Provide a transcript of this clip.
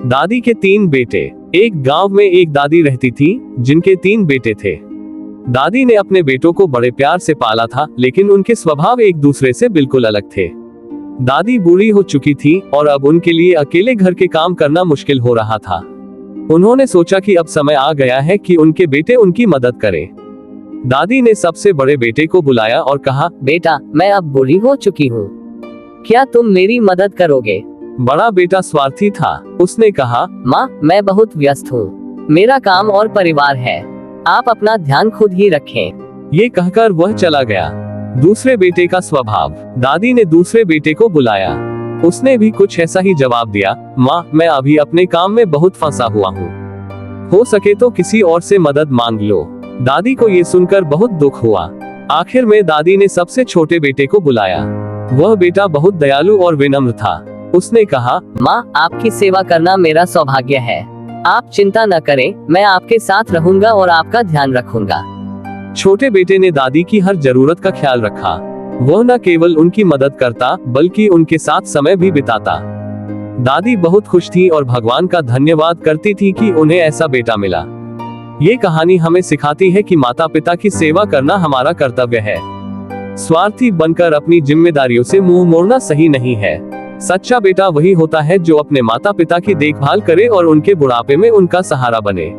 दादी के 3 बेटे। एक गांव में एक दादी रहती थी जिनके 3 बेटे थे। दादी ने अपने बेटों को बड़े प्यार से पाला था, लेकिन उनके स्वभाव एक दूसरे से बिल्कुल अलग थे। दादी बूढ़ी हो चुकी थी और अब उनके लिए अकेले घर के काम करना मुश्किल हो रहा था। उन्होंने सोचा कि अब समय आ गया है कि उनके बेटे उनकी मदद करें। दादी ने सबसे बड़े बेटे को बुलाया और कहा, बेटा, मैं अब बूढ़ी हो चुकी हूँ, क्या तुम मेरी मदद करोगे? बड़ा बेटा स्वार्थी था। उसने कहा, माँ, मैं बहुत व्यस्त हूँ, मेरा काम और परिवार है, आप अपना ध्यान खुद ही रखें। ये कहकर वह चला गया। दूसरे बेटे का स्वभाव। दादी ने दूसरे बेटे को बुलाया। उसने भी कुछ ऐसा ही जवाब दिया, माँ, मैं अभी अपने काम में बहुत फंसा हुआ हूँ, हो सके तो किसी और से मदद मांग लो। दादी को ये सुनकर बहुत दुख हुआ। आखिर में दादी ने सबसे छोटे बेटे को बुलाया। वह बेटा बहुत दयालु और विनम्र था। उसने कहा, माँ, आपकी सेवा करना मेरा सौभाग्य है, आप चिंता न करें, मैं आपके साथ रहूंगा और आपका ध्यान रखूंगा। छोटे बेटे ने दादी की हर जरूरत का ख्याल रखा। वह न केवल उनकी मदद करता बल्कि उनके साथ समय भी बिताता। दादी बहुत खुश थी और भगवान का धन्यवाद करती थी कि उन्हें ऐसा बेटा मिला। ये कहानी हमें सिखाती है कि माता पिता की सेवा करना हमारा कर्तव्य है। स्वार्थी बनकर अपनी जिम्मेदारियों से मुंह मोड़ना सही नहीं है। सच्चा बेटा वही होता है जो अपने माता पिता की देखभाल करे और उनके बुढ़ापे में उनका सहारा बने।